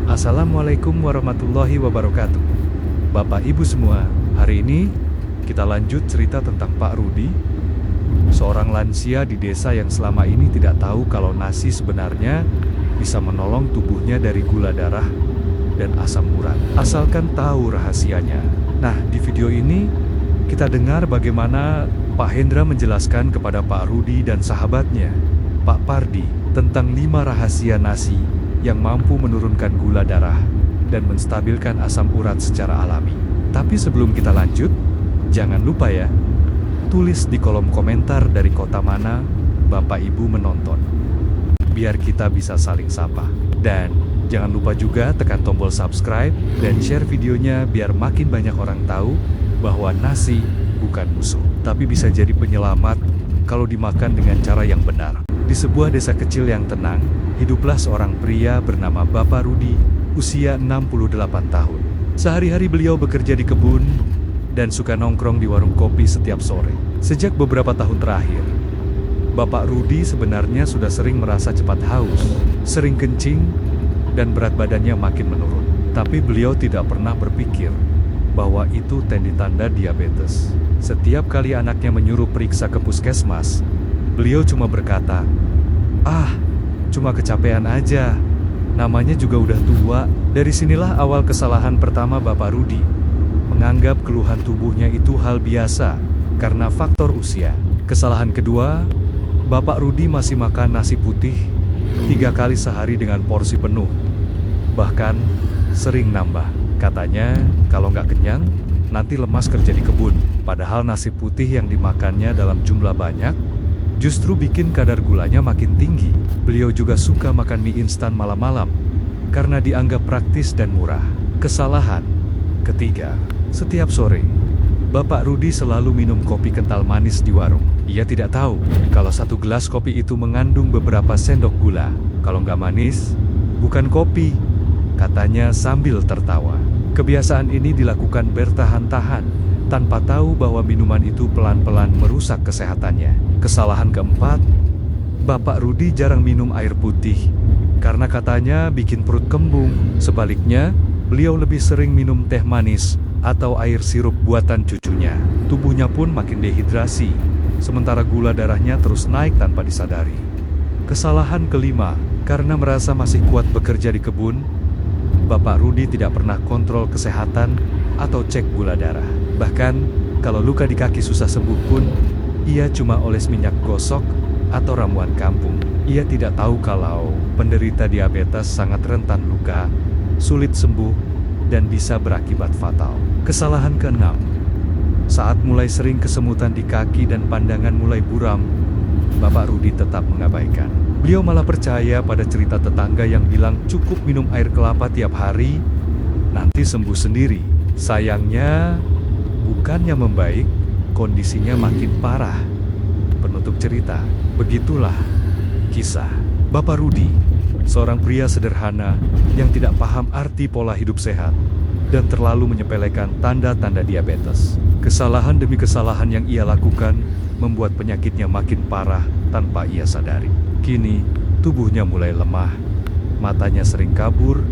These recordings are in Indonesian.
Assalamualaikum warahmatullahi wabarakatuh. Bapak Ibu semua, hari ini kita lanjut cerita tentang Pak Rudi, seorang lansia di desa yang selama ini tidak tahu kalau nasi sebenarnya bisa menolong tubuhnya dari gula darah dan asam urat. Asalkan tahu rahasianya. Nah, di video ini kita dengar bagaimana Pak Hendra menjelaskan kepada Pak Rudi dan sahabatnya, Pak Pardi, tentang 5 rahasia nasi yang mampu menurunkan gula darah dan menstabilkan asam urat secara alami. Tapi sebelum kita lanjut, jangan lupa ya, tulis di kolom komentar dari kota mana Bapak Ibu menonton, biar kita bisa saling sapa. Dan jangan lupa juga tekan tombol subscribe dan share videonya biar makin banyak orang tahu bahwa nasi bukan musuh, tapi bisa jadi penyelamat kalau dimakan dengan cara yang benar. Di sebuah desa kecil yang tenang, hiduplah seorang pria bernama Bapak Rudi, usia 68 tahun. Sehari-hari beliau bekerja di kebun dan suka nongkrong di warung kopi setiap sore. Sejak beberapa tahun terakhir, Bapak Rudi sebenarnya sudah sering merasa cepat haus, sering kencing, dan berat badannya makin menurun. Tapi beliau tidak pernah berpikir bahwa itu tanda diabetes. Setiap kali anaknya menyuruh periksa ke puskesmas, beliau cuma berkata, cuma kecapean aja. Namanya juga udah tua. Dari sinilah awal kesalahan pertama Bapak Rudi. Menganggap keluhan tubuhnya itu hal biasa karena faktor usia. Kesalahan kedua, Bapak Rudi masih makan nasi putih 3 kali sehari dengan porsi penuh. Bahkan sering nambah. Katanya kalau nggak kenyang, nanti lemas kerja di kebun. Padahal nasi putih yang dimakannya dalam jumlah banyak justru bikin kadar gulanya makin tinggi. Beliau juga suka makan mie instan malam-malam karena dianggap praktis dan murah. Kesalahan ketiga, setiap sore Bapak Rudi selalu minum kopi kental manis di warung. Ia tidak tahu kalau 1 gelas kopi itu mengandung beberapa sendok gula. Kalau nggak manis, bukan kopi, katanya sambil tertawa. Kebiasaan ini dilakukan bertahan-tahan tanpa tahu bahwa minuman itu pelan-pelan merusak kesehatannya. Kesalahan keempat, Bapak Rudi jarang minum air putih karena katanya bikin perut kembung. Sebaliknya, beliau lebih sering minum teh manis atau air sirup buatan cucunya. Tubuhnya pun makin dehidrasi, sementara gula darahnya terus naik tanpa disadari. Kesalahan kelima, karena merasa masih kuat bekerja di kebun, Bapak Rudi tidak pernah kontrol kesehatan atau cek gula darah. Bahkan, kalau luka di kaki susah sembuh pun, ia cuma oles minyak gosok atau ramuan kampung. Ia tidak tahu kalau penderita diabetes sangat rentan luka, sulit sembuh, dan bisa berakibat fatal. Kesalahan keenam, saat mulai sering kesemutan di kaki dan pandangan mulai buram, Bapak Rudi tetap mengabaikan. Beliau malah percaya pada cerita tetangga yang bilang cukup minum air kelapa tiap hari, nanti sembuh sendiri. Sayangnya, bukannya membaik, kondisinya makin parah. Penutup cerita, begitulah kisah Bapak Rudi, seorang pria sederhana yang tidak paham arti pola hidup sehat dan terlalu menyepelekan tanda-tanda diabetes. Kesalahan demi kesalahan yang ia lakukan membuat penyakitnya makin parah tanpa ia sadari. Kini, tubuhnya mulai lemah, matanya sering kabur,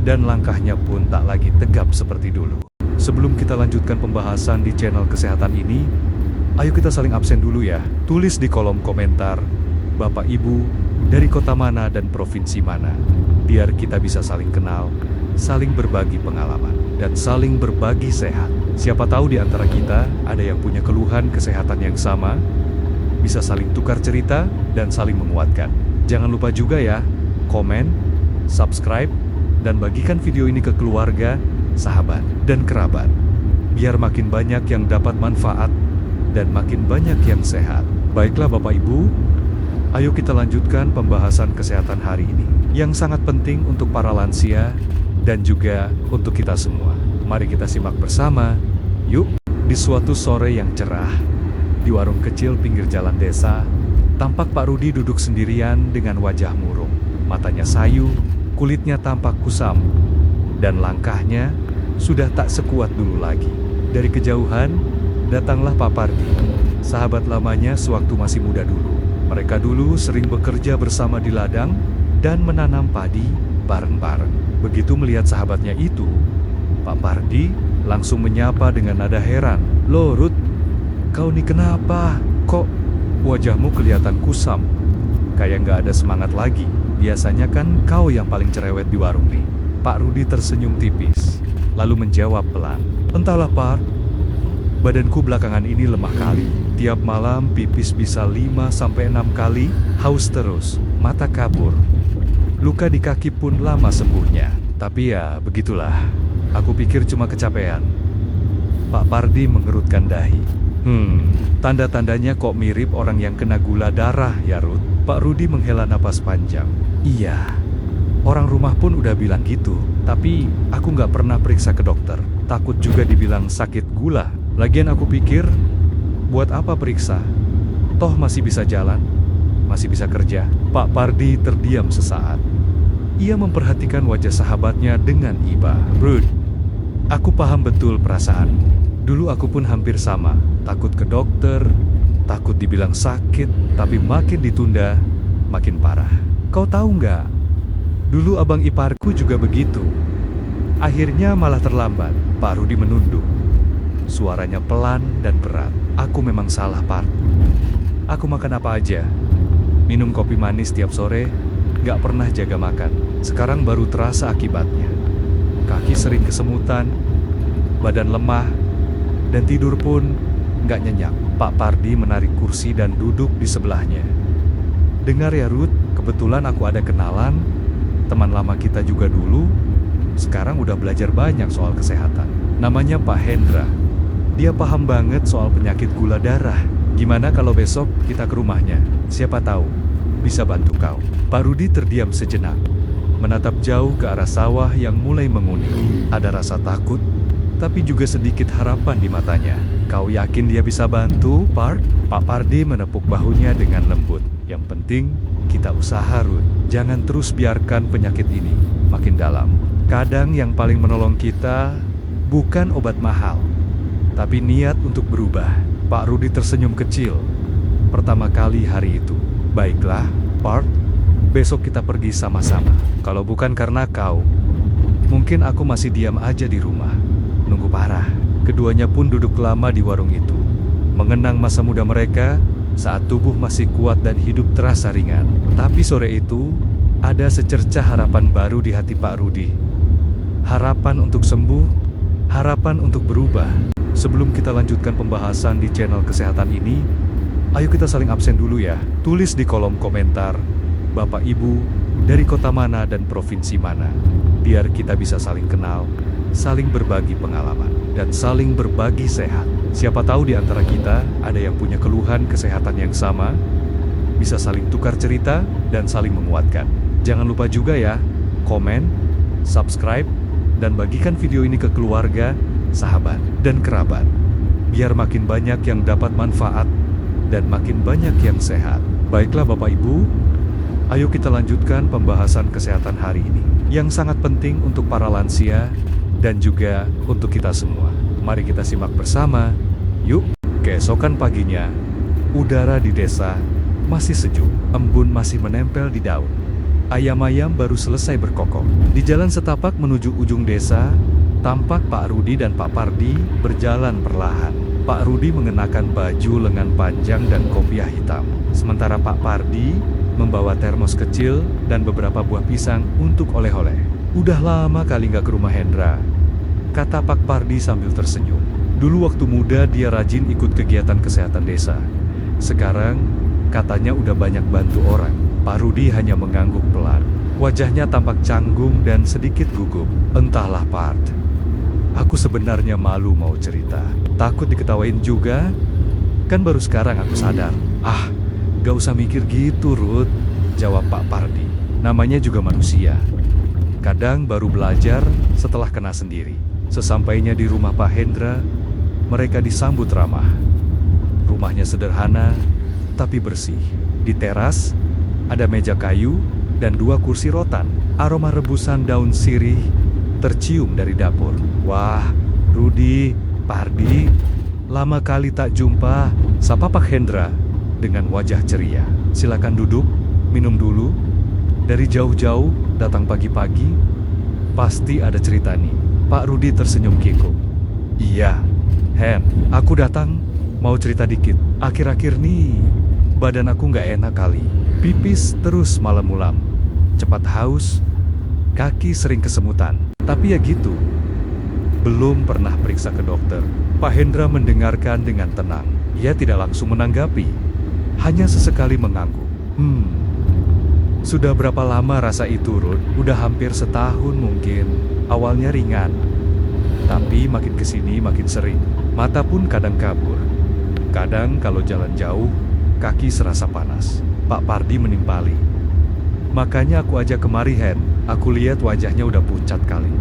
dan langkahnya pun tak lagi tegap seperti dulu. Sebelum kita lanjutkan pembahasan di channel kesehatan ini, ayo kita saling absen dulu ya. Tulis di kolom komentar, Bapak Ibu, dari kota mana dan provinsi mana, biar kita bisa saling kenal, saling berbagi pengalaman, dan saling berbagi sehat. Siapa tahu di antara kita ada yang punya keluhan kesehatan yang sama, bisa saling tukar cerita dan saling menguatkan. Jangan lupa juga ya, komen, subscribe, dan bagikan video ini ke keluarga, sahabat, dan kerabat, biar makin banyak yang dapat manfaat dan makin banyak yang sehat. Baiklah Bapak Ibu, ayo kita lanjutkan pembahasan kesehatan hari ini, yang sangat penting untuk para lansia dan juga untuk kita semua. Mari kita simak bersama, yuk. Di suatu sore yang cerah, di warung kecil pinggir jalan desa, tampak Pak Rudi duduk sendirian dengan wajah murung. Matanya sayu, kulitnya tampak kusam, dan langkahnya sudah tak sekuat dulu lagi. Dari kejauhan, datanglah Pak Pardi, sahabat lamanya sewaktu masih muda dulu. Mereka dulu sering bekerja bersama di ladang dan menanam padi bareng-bareng. Begitu melihat sahabatnya itu, Pak Pardi langsung menyapa dengan nada heran. "Loh Ruth, kau nih kenapa? Kok wajahmu kelihatan kusam? Kayak nggak ada semangat lagi. Biasanya kan kau yang paling cerewet di warung nih." Pak Rudi tersenyum tipis, lalu menjawab pelan. "Entahlah Pak, badanku belakangan ini lemah kali. Tiap malam pipis bisa 5-6 kali, haus terus, mata kabur. Luka di kaki pun lama sembuhnya. Tapi ya begitulah, aku pikir cuma kecapean." Pak Pardi mengerutkan dahi. Tanda-tandanya kok mirip orang yang kena gula darah ya Ruth." Pak Rudi menghela napas panjang. "Iya, orang rumah pun udah bilang gitu. Tapi aku nggak pernah periksa ke dokter. Takut juga dibilang sakit gula. Lagian aku pikir, buat apa periksa? Toh masih bisa jalan, masih bisa kerja." Pak Pardi terdiam sesaat. Ia memperhatikan wajah sahabatnya dengan iba. "Ruth, aku paham betul perasaanmu. Dulu aku pun hampir sama. Takut ke dokter, takut dibilang sakit, tapi makin ditunda, makin parah. Kau tahu nggak? Dulu abang iparku juga begitu. Akhirnya malah terlambat." Pak Rudi menunduk. Suaranya pelan dan berat. "Aku memang salah, Pak. Aku makan apa aja. Minum kopi manis tiap sore, nggak pernah jaga makan. Sekarang baru terasa akibatnya. Kaki sering kesemutan, badan lemah, dan tidur pun nggak nyenyak." Pak Pardi menarik kursi dan duduk di sebelahnya. "Dengar ya Ruth, kebetulan aku ada kenalan, teman lama kita juga dulu, sekarang udah belajar banyak soal kesehatan. Namanya Pak Hendra. Dia paham banget soal penyakit gula darah. Gimana kalau besok kita ke rumahnya? Siapa tahu bisa bantu kau." Pak Rudi terdiam sejenak, menatap jauh ke arah sawah yang mulai menguning. Ada rasa takut, tapi juga sedikit harapan di matanya. "Kau yakin dia bisa bantu, Pak?" Pak Pardi menepuk bahunya dengan lembut. "Yang penting kita usaha, Ruth. Jangan terus biarkan penyakit ini makin dalam. Kadang yang paling menolong kita bukan obat mahal, tapi niat untuk berubah." Pak Rudi tersenyum kecil pertama kali hari itu. "Baiklah, Pak. Besok kita pergi sama-sama. Kalau bukan karena kau, mungkin aku masih diam aja di rumah, nunggu parah." Keduanya pun duduk lama di warung itu, mengenang masa muda mereka saat tubuh masih kuat dan hidup terasa ringan. Tapi sore itu, ada secercah harapan baru di hati Pak Rudi. Harapan untuk sembuh, harapan untuk berubah. Sebelum kita lanjutkan pembahasan di channel kesehatan ini, ayo kita saling absen dulu ya. Tulis di kolom komentar, Bapak Ibu dari kota mana dan provinsi mana, biar kita bisa saling kenal, saling berbagi pengalaman, dan saling berbagi sehat. Siapa tahu di antara kita ada yang punya keluhan kesehatan yang sama, bisa saling tukar cerita dan saling menguatkan. Jangan lupa juga ya, komen, subscribe, dan bagikan video ini ke keluarga, sahabat, dan kerabat, biar makin banyak yang dapat manfaat dan makin banyak yang sehat. Baiklah Bapak Ibu, ayo kita lanjutkan pembahasan kesehatan hari ini, yang sangat penting untuk para lansia dan juga untuk kita semua. Mari kita simak bersama. Yuk. Keesokan paginya, udara di desa masih sejuk, embun masih menempel di daun. Ayam-ayam baru selesai berkokok. Di jalan setapak menuju ujung desa, tampak Pak Rudi dan Pak Pardi berjalan perlahan. Pak Rudi mengenakan baju lengan panjang dan kopiah hitam, sementara Pak Pardi membawa termos kecil dan beberapa buah pisang untuk oleh-oleh. "Udah lama kali nggak ke rumah Hendra," kata Pak Pardi sambil tersenyum. Dulu waktu muda dia rajin ikut kegiatan kesehatan desa. Sekarang katanya udah banyak bantu orang. Pak Rudi hanya mengangguk pelan. Wajahnya tampak canggung dan sedikit gugup. "Entahlah Pak, aku sebenarnya malu mau cerita. Takut diketawain juga. Kan baru sekarang aku sadar." "Ah, gak usah mikir gitu Ruth," jawab Pak Pardi. "Namanya juga manusia. Kadang baru belajar setelah kena sendiri." Sesampainya di rumah Pak Hendra, mereka disambut ramah. Rumahnya sederhana, tapi bersih. Di teras, ada meja kayu dan 2 kursi rotan. Aroma rebusan daun sirih tercium dari dapur. "Wah, Rudi, Pardi, lama kali tak jumpa," sapa Pak Hendra dengan wajah ceria. "Silakan duduk, minum dulu. Dari jauh-jauh datang pagi-pagi, pasti ada cerita nih. Pak Rudi tersenyum kikuk. Iya, Hen, aku datang mau cerita dikit. Akhir-akhir nih, badan aku nggak enak kali. Pipis terus malam-mulam. Cepat haus, kaki sering kesemutan. Tapi ya gitu, belum pernah periksa ke dokter. Pak Hendra mendengarkan dengan tenang. Ia tidak langsung menanggapi, hanya sesekali mengangguk. Sudah berapa lama rasa itu, Rud? Udah hampir setahun mungkin. Awalnya ringan, tapi makin kesini makin sering. Mata pun kadang kabur. Kadang kalau jalan jauh, kaki serasa panas. Pak Pardi menimpali. Makanya aku ajak kemari, Hen. Aku lihat wajahnya udah pucat kali.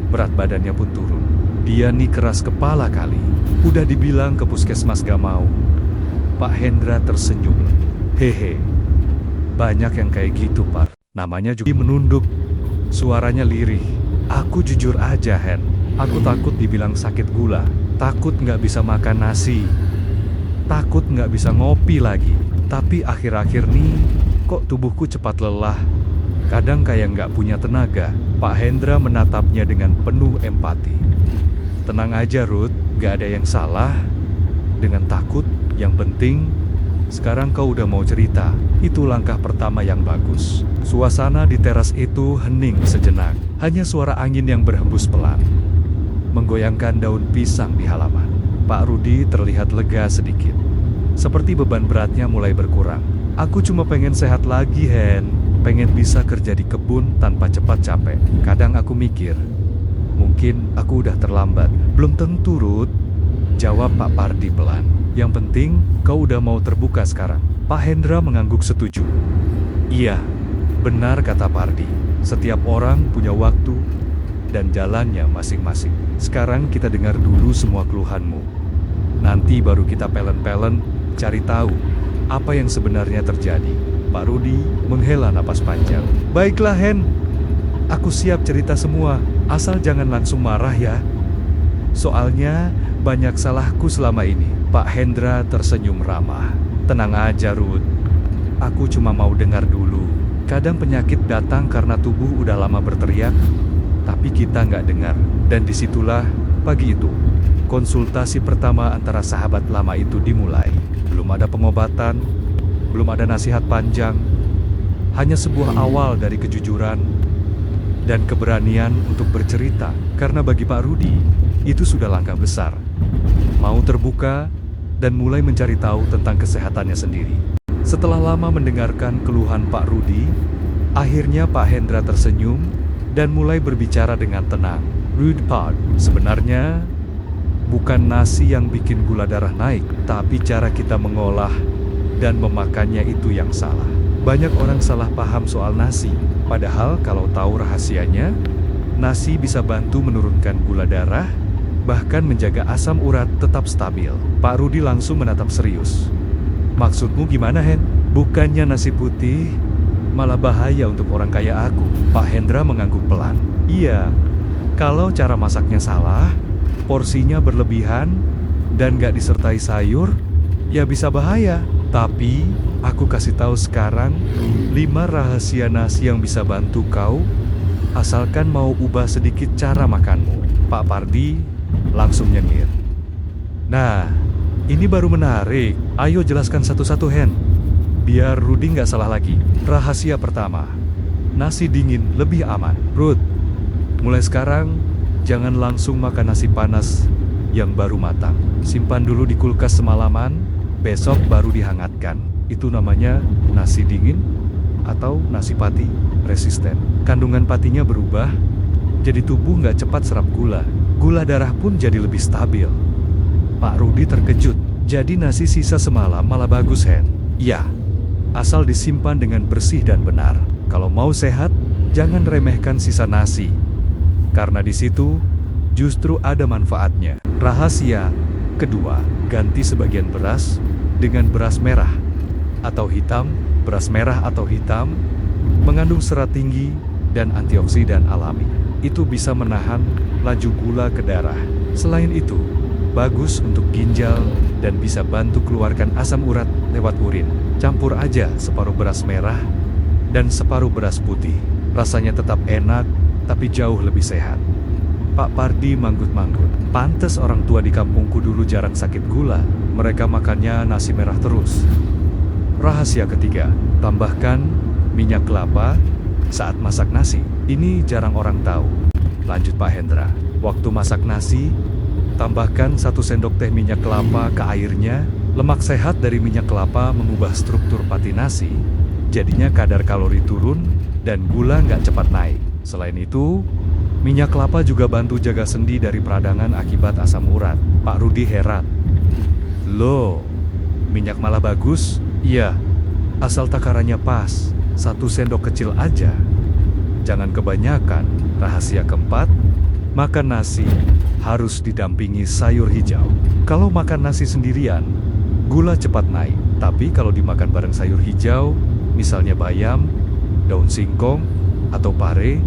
Berat badannya pun turun. Dia nih keras kepala kali. Udah dibilang ke puskesmas gak mau. Pak Hendra tersenyum. Hehe. Banyak yang kayak gitu, Pak. Namanya juga menunduk. Suaranya lirih. Aku jujur aja, Hen. Aku takut dibilang sakit gula. Takut nggak bisa makan nasi. Takut nggak bisa ngopi lagi. Tapi akhir-akhir nih, kok tubuhku cepat lelah. Kadang kayak nggak punya tenaga. Pak Hendra menatapnya dengan penuh empati. Tenang aja, Ruth. Nggak ada yang salah dengan takut. Yang penting, sekarang kau udah mau cerita. Itu langkah pertama yang bagus. Suasana di teras itu hening sejenak. Hanya suara angin yang berhembus pelan, menggoyangkan daun pisang di halaman. Pak Rudi terlihat lega sedikit. Seperti beban beratnya mulai berkurang. Aku cuma pengen sehat lagi, Hen. Pengen bisa kerja di kebun tanpa cepat capek. Kadang aku mikir, mungkin aku udah terlambat. Belum tentu, Ruth. Jawab Pak Pardi pelan. Yang penting, kau udah mau terbuka sekarang. Pak Hendra mengangguk setuju. Iya, benar kata Pardi. Setiap orang punya waktu dan jalannya masing-masing. Sekarang kita dengar dulu semua keluhanmu. Nanti baru kita pelen-pelen cari tahu apa yang sebenarnya terjadi. Pak Rudi menghela napas panjang. Baiklah, Hen. Aku siap cerita semua, asal jangan langsung marah ya. Soalnya banyak salahku selama ini. Pak Hendra tersenyum ramah. Tenang aja, Ruth. Aku cuma mau dengar dulu. Kadang penyakit datang karena tubuh udah lama berteriak, tapi kita nggak dengar. Dan disitulah, pagi itu, konsultasi pertama antara sahabat lama itu dimulai. Belum ada pengobatan, belum ada nasihat panjang. Hanya sebuah awal dari kejujuran dan keberanian untuk bercerita. Karena bagi Pak Rudi, itu sudah langkah besar. Mau terbuka dan mulai mencari tahu tentang kesehatannya sendiri. Setelah lama mendengarkan keluhan Pak Rudi, akhirnya Pak Hendra tersenyum dan mulai berbicara dengan tenang. Ruth Park, sebenarnya bukan nasi yang bikin gula darah naik, tapi cara kita mengolah dan memakannya itu yang salah. Banyak orang salah paham soal nasi, padahal kalau tahu rahasianya, nasi bisa bantu menurunkan gula darah, bahkan menjaga asam urat tetap stabil. Pak Rudi langsung menatap serius. Maksudmu gimana, Hen? Bukannya nasi putih malah bahaya untuk orang kaya aku. Pak Hendra mengangguk pelan. Iya, kalau cara masaknya salah, porsinya berlebihan, dan gak disertai sayur, ya bisa bahaya. Tapi, aku kasih tahu sekarang, 5 rahasia nasi yang bisa bantu kau, asalkan mau ubah sedikit cara makanmu. Pak Pardi langsung nyengir. Nah, ini baru menarik. Ayo jelaskan satu-satu, Hen. Biar Rudi nggak salah lagi. Rahasia pertama, nasi dingin lebih aman. Ruth, mulai sekarang jangan langsung makan nasi panas yang baru matang. Simpan dulu di kulkas semalaman, besok baru dihangatkan. Itu namanya nasi dingin atau nasi pati resisten. Kandungan patinya berubah, jadi tubuh nggak cepat serap gula. Gula darah pun jadi lebih stabil. Pak Rudi terkejut. Jadi nasi sisa semalam malah bagus, Hen? Ya, asal disimpan dengan bersih dan benar. Kalau mau sehat, jangan remehkan sisa nasi. Karena di situ justru ada manfaatnya. Rahasia kedua, ganti sebagian beras dengan beras merah atau hitam. Beras merah atau hitam mengandung serat tinggi dan antioksidan alami. Itu bisa menahan laju gula ke darah. Selain itu, bagus untuk ginjal dan bisa bantu keluarkan asam urat lewat urin. Campur aja separuh beras merah dan separuh beras putih. Rasanya tetap enak, tapi jauh lebih sehat. Pak Pardi manggut-manggut. Pantes orang tua di kampungku dulu jarang sakit gula. Mereka makannya nasi merah terus. Rahasia ketiga, tambahkan minyak kelapa saat masak nasi. Ini jarang orang tahu. Lanjut Pak Hendra. Waktu masak nasi, tambahkan 1 sendok teh minyak kelapa ke airnya. Lemak sehat dari minyak kelapa mengubah struktur pati nasi. Jadinya kadar kalori turun dan gula nggak cepat naik. Selain itu, minyak kelapa juga bantu jaga sendi dari peradangan akibat asam urat. Pak Rudi heran. Loh, minyak malah bagus? Iya, asal takarannya pas. 1 sendok kecil aja. Jangan kebanyakan. Rahasia keempat, makan nasi harus didampingi sayur hijau. Kalau makan nasi sendirian, gula cepat naik. Tapi kalau dimakan bareng sayur hijau, misalnya bayam, daun singkong, atau pare,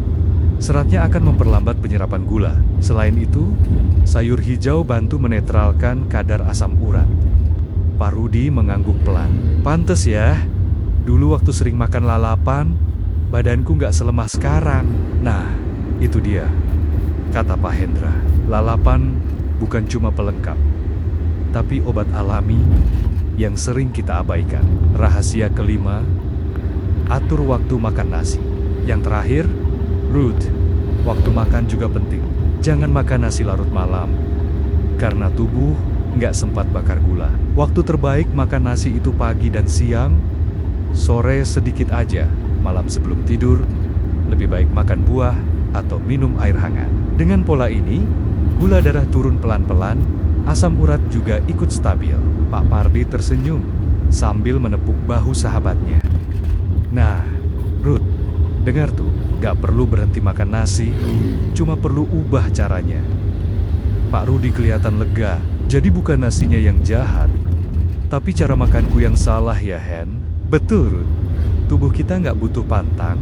seratnya akan memperlambat penyerapan gula. Selain itu, sayur hijau bantu menetralkan kadar asam urat. Pak Rudi mengangguk pelan. Pantes ya, dulu waktu sering makan lalapan, badanku nggak selemah sekarang. Nah, itu dia, kata Pak Hendra. Lalapan bukan cuma pelengkap, tapi obat alami yang sering kita abaikan. Rahasia kelima, atur waktu makan nasi. Yang terakhir, Ruth, waktu makan juga penting. Jangan makan nasi larut malam, karena tubuh nggak sempat bakar gula. Waktu terbaik makan nasi itu pagi dan siang, sore sedikit aja. Malam sebelum tidur, lebih baik makan buah atau minum air hangat. Dengan pola ini, gula darah turun pelan-pelan, asam urat juga ikut stabil. Pak Pardi tersenyum sambil menepuk bahu sahabatnya. Nah, Ruth, dengar tuh, gak perlu berhenti makan nasi, cuma perlu ubah caranya. Pak Rudi kelihatan lega, jadi bukan nasinya yang jahat, tapi cara makanku yang salah ya, Hen. Betul, Ruth. Tubuh kita nggak butuh pantang,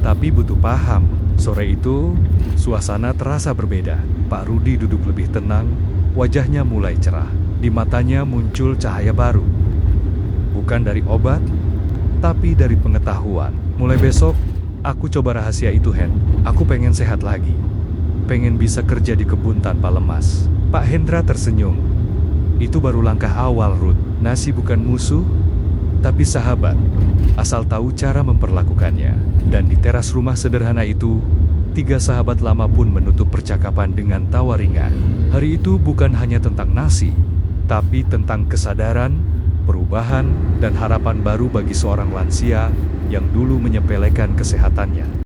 tapi butuh paham. Sore itu, suasana terasa berbeda. Pak Rudi duduk lebih tenang, wajahnya mulai cerah. Di matanya muncul cahaya baru. Bukan dari obat, tapi dari pengetahuan. Mulai besok, aku coba rahasia itu, Hen. Aku pengen sehat lagi. Pengen bisa kerja di kebun tanpa lemas. Pak Hendra tersenyum. Itu baru langkah awal, Ruth. Nasi bukan musuh, tapi sahabat. Asal tahu cara memperlakukannya. Dan di teras rumah sederhana itu, 3 sahabat lama pun menutup percakapan dengan tawa ringan. Hari itu bukan hanya tentang nasi, tapi tentang kesadaran, perubahan, dan harapan baru bagi seorang lansia yang dulu menyepelekan kesehatannya.